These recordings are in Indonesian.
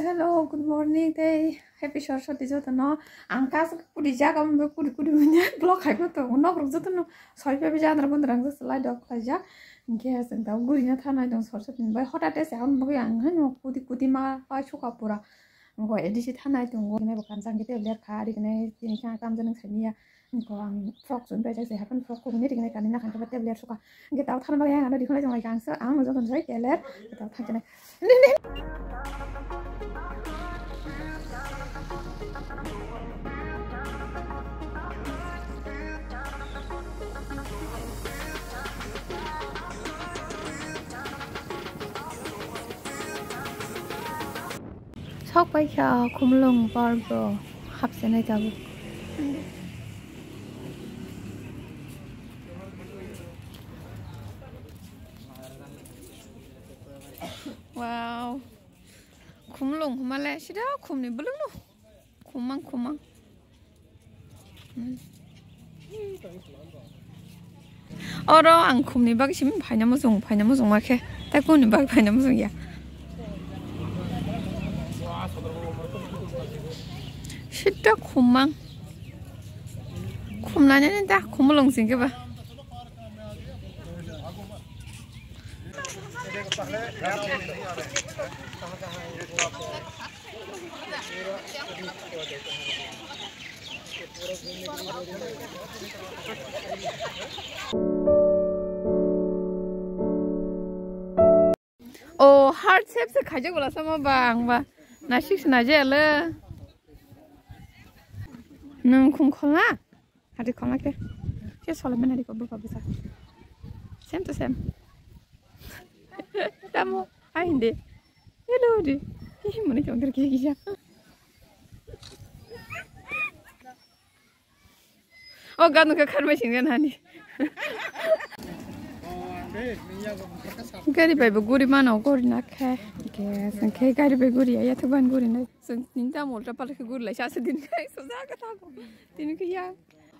Hello, good morning day. Happy Saraswati Jota no. Angkas kudi jaga mbe kudi punya blog hai ko to no bro jota no soi pe ja andra bundrang sa slide dok ja gas and da guri na thana dong Saraswati bai hotate se am bo yang no kudi ma pa chuka pura ngo edisi thana dong ngo ne bakan sang kite ler khari ne tin kha kam janang sania ko ang frog sun bai se happen frog ko ne ding ne kan na kan ta te ler suka nge taw thana ba yang ana dikhla jong lai kang sa ang jo kan sai ke ler taw thang ne Sok bay kha khumlong barbo hapse nai jabu Wow khumlong humale sida khumni bulung no khumang Oro ang khumni bag sim phaina mo jong ma khe ta kuni bag phaina mo jong ya Shita khumang khumlanya ni ta khumlong sing ke ba Oh heart shape se khaje bola sama bang ba nasik sna je le nung khum khola hadi khola ke je sola mena di ko ba bisa same to same Tamo ainde hello di ih mone chongder ki ya Oh ganu ka kharma singen hani Gari bai guri mana guri na khe ke san khe gari bai guri ya to ban guri na san ninta molta pal ke guri la sa se din kai so ja ka ta ko tin ke ya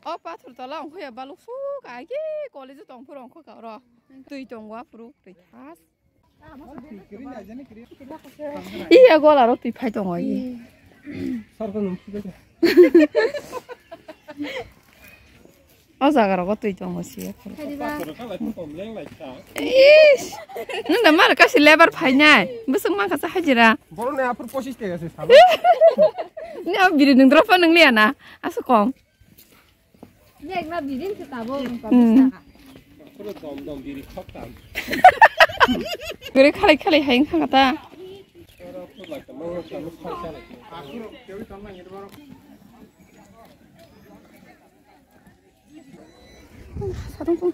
o pa thur ta la ko ya balu su ka ki college tong phurong ko ka ro tui tong wa puru tui thas iya gola ro pi phai tong oi sar ko num ki Osa ko tui tong osi Ish nunda mar ka si lebar phai nai busung ma ka sa hajira boro ne apur posis te gase sab ni ab biri nung dropa nung le na asu kom Ni ek na birin se tabo ka bisa puro dom biri khok tam Gure khali haing khang ta ora pur like the more tam khok sa akuro kewi tam na ngir baro Sarung pun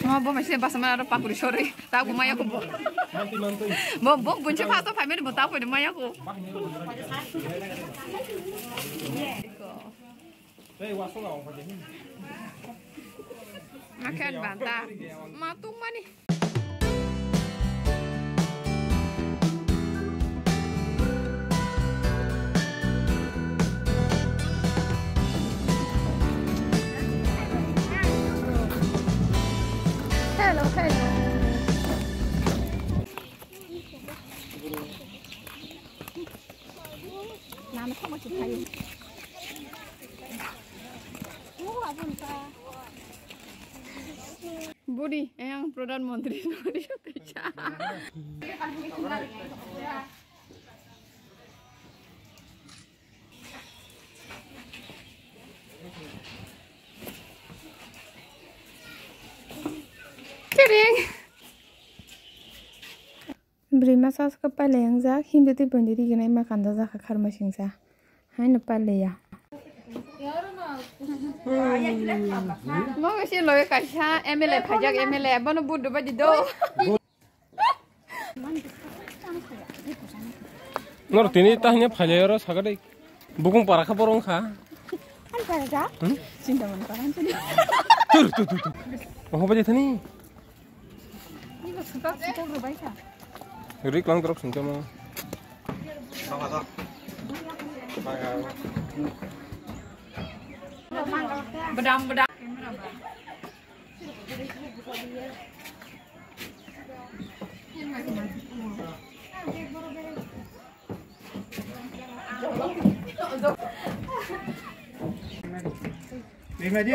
Mau bawa mesin pas mana ada pakuri sore, tahu maya aku mau bunci pato pamer mau tahu di maya aku. Makan bantah. Matung mani. Hello, hello. Nah, nak macam kayu. Budi, yang Perdana Menteri Indonesia. Kidding. Beri masas kepala yang zak, Hindu tu berdiri kena makan dah zak akar masing zak. Hai nepal ya. Mau kasi loy kasha MLA pajak MLA bono budu badi do. Nor tini tahnya phalayoro sagade bukung parakha porong kha. Kan pajak? Cinta manfaat tu ni. Tur. Mau baca tani? Ini suka kita berbaik ya. Rik lang terus singka mau. Bedam.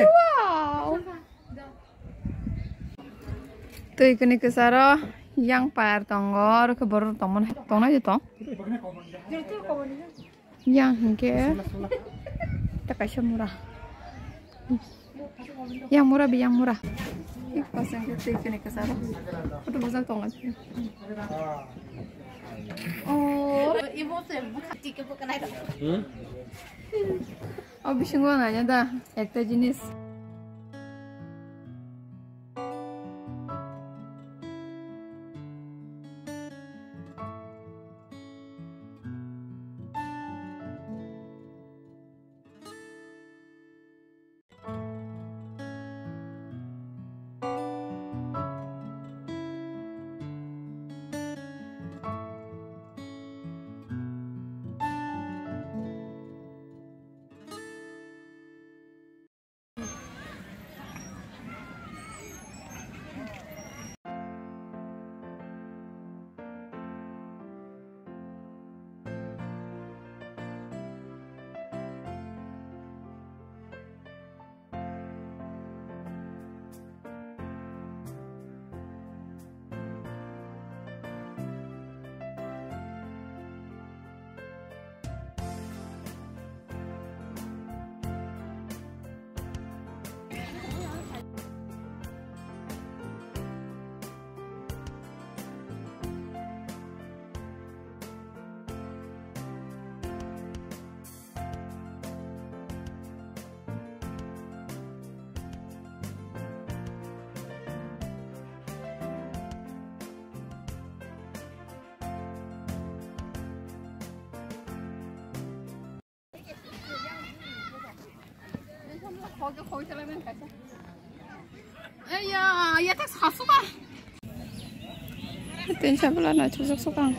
Wow. Tu ikuni kesara yang par tonggor ke baru teman tong aja tong. Yang hingga tak kasih murah. Yang murah yang murah. Ini pasang kita ikuni kesara. Itu besar tong aja. Oh, ibu saya bukan tiket bukan ada. Oh, bising gua nanya dah, ekta jenis. 거기 살려면 가자. 야, 얘 딱 사수가. 그때 샤블라나 조석 소강.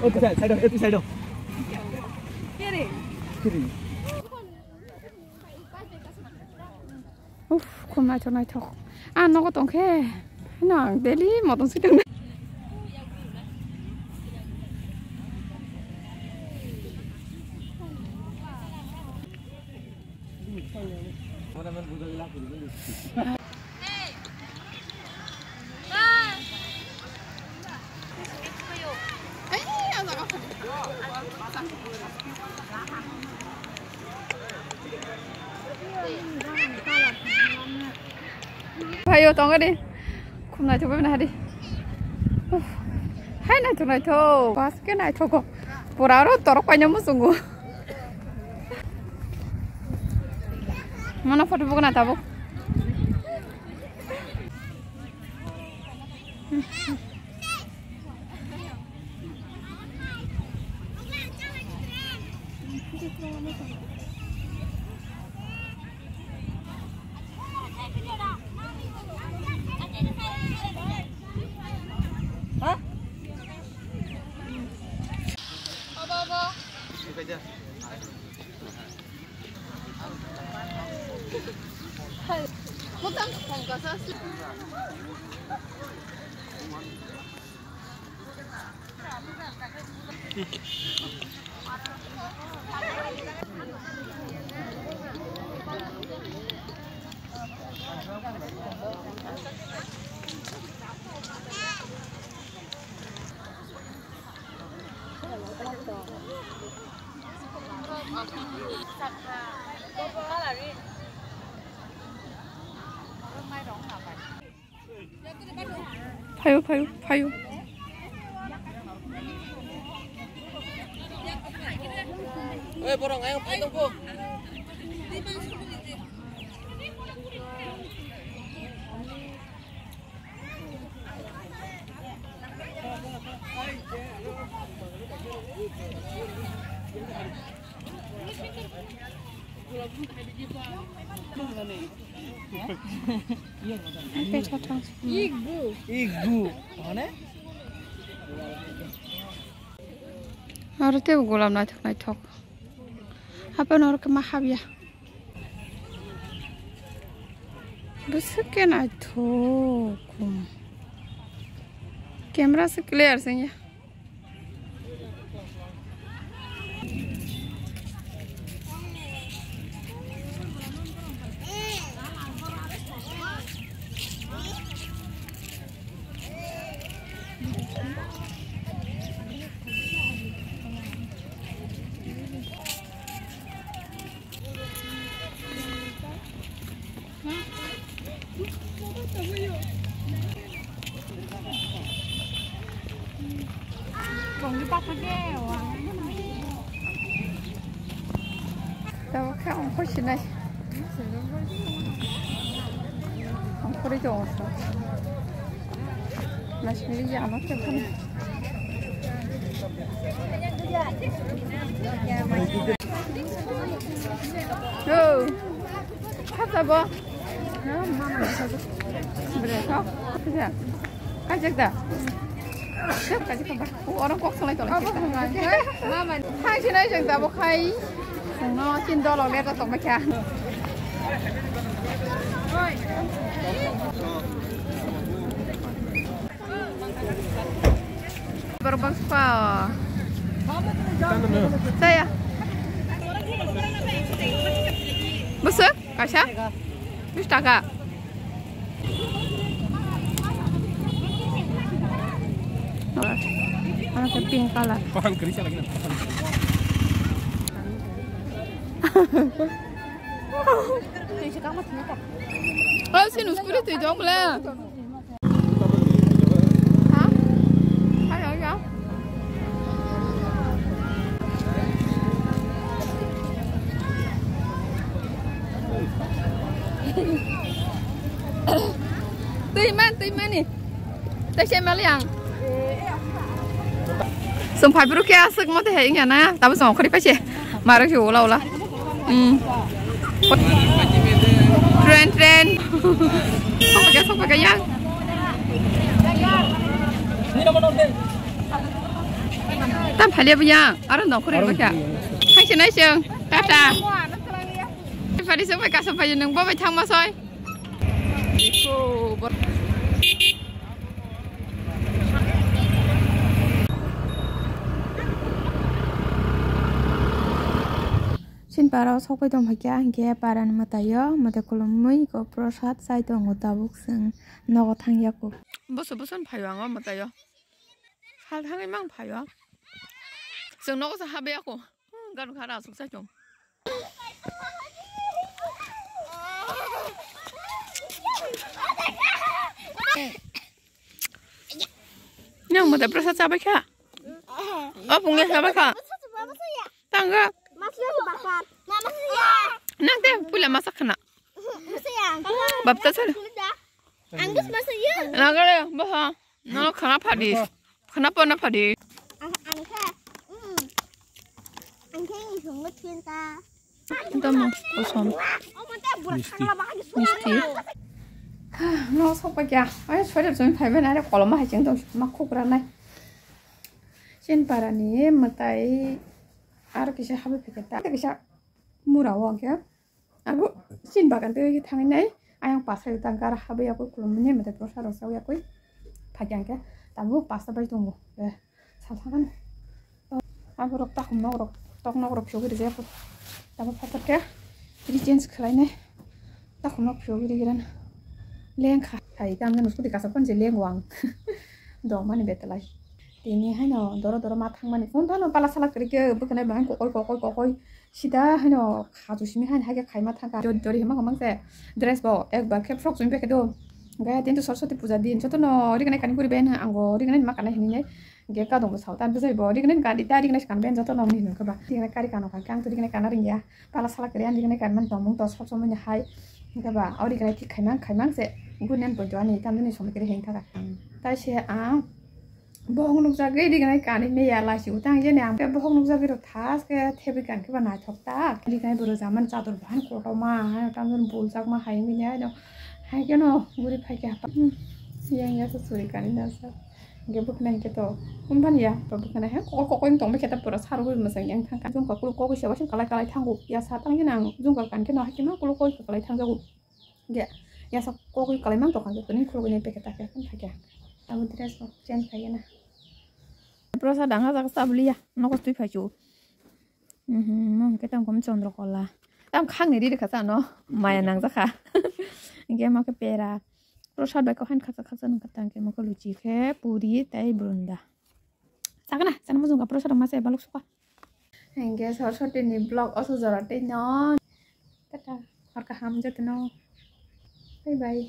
Itu side. Kiri. 고마 전화 쳐. 아, 너가 똥해. 나 내리 뭐든 쓰던. Ayo tong đi. Hôm nay chúng mình đi. Hai này chúng này thôi. Pas cái này thôi cô. Pura ro torok pa nyamu sungguh. Mana foto bukan apa bu? 파요. 왜 보랑 아영 파이동포. 이구 안에? Harus tiap gulam naik tok. Apa nor kemahab ya? Besekian itu, kamera clear sih ya. Đâu khác ông có chuyện này. Ông có đi chỗ sao? Là xử lý giảm nó theo không? Yo, khát sao bố? Nó mama sao? Bữa sao? Cái gì? Cái gì đó? Cái gì không? Orang kok selai tolong kita. Mama, hai sini jangan tak bukai. Nó trên đo lò lẹ có tổng bạch à. Berbang spa. Saya. Besar? Kasih? 20 taka. Anak keping kalah. Kohan kerja lagi. Ah, sini uskuri tu jom lah. Hah? Ayo ya. Tuy man ni. Tay xem mal yang. Sampai beruk ya asik mau teh ingat na. Tapi semua kau dipakai. Marah juga lah. Tren. Không pakai yang. Tam phải liệp yang. Orang nak kau dipakai. Hai sini sih. Tata. Phải đi sampai kat sampai jeneng bawa thang masoi. Xin para sau khi đồng hành anh kia para nằm tại đó mà tại Colombo có prasad sai tổ ngũ tàu bốc sừng nó thang giặc của bớt phải vàng mà tại đó hai thang ấy mang phải đó sừng nó có hai bé của gần khá là sụp sai chồng nhưng mà tại prasad sao vậy cả phùng nghe sao vậy cả tăng ra Nanti pula masak kena. Bab tak salah. Angus masak ya. Nak ada, bah. Nak kenapa hadis? Kenapa nak hadis? Angka. Angka ini Dùng nó chuyên ta. Tao mau kosong. Ông mà ta buồn Misti. khăn là bác đi Misti. Nó sốc bạch à. Ôi, xoay đẹp rồi phải bên này có lắm mà hay chẳng đâu mà khúc ra này. Trên para này mà tay আর কিছু হবে পেকেটটা কিছু মুরাও আগে aku sin bagan tuh thang ini ayang pasal tangkar habe aku kulumnya mete prosa rosa aku pajang ke tabu pasta bai tunggu sasakan aku rok tak nok rok shogi deh aku tabu patat ke jadi jeans kelainnya tak nok shogi deh kan leng kah hai kamu nusuk dikasih pun jadi leng wang dong mana betelai ini hanya doro matang mani pun tuh pala salah kerja bukan bang kokoi sida hanya kazu sih hanya hanya kai matang kan jadi emang sih dress bawa ekbar ke frog sumber kedo gaya tentu soroti puja din contoh no rikan kan kuri ben anggo rikan makan ini nih gaya kadang besar tapi bisa bawa rikan kan di tadi rikan kan ben contoh no nih nuker bah rikan kari kan orang kang tuh rikan kan ring ya pala salah kerjaan rikan kan man tomong tos sok somanya hai nuker bah awal rikan itu kai mang sih gue nih berjuang nih tapi nih somai kiri heng kakak tapi sih bohong nuk jagi di kanai kani me ya la si utang je nyam ke bohong nuk jagi ro thas ke thebi kan ke bana thok ta di kanai boro zaman chatur ban ko to ma ha tamon bol jak ma hai mi ne no hai ke no guri phai ke pa yang ya suri kani na sa ge buk nai ke to umban ya to buk nai ha ko tong me ke ta pura saru gu ma sang yang thang kan jung ko se wa sin kalai thang gu ya sa tang yang jung kan ke no ha ke ma ko kalai thang jagu ge ya sa ko kalai mang to kan ke ni ko ne pe ke ta ke kan phai ke tahu dress ko change phai na prosa danga jak sabli ya no ko tui phai chu mong ke tam kom chondro kola tam khang ni ri kha no maya nang za kha ge ma ke pera prosa bai ko han kha nang katang ke ma ko luchi khe puri tai brunda sakna sana mo jung ka prosa ma se baluk suka ge soroti ni blog oso jorate no tata har ka ham jate no bye bye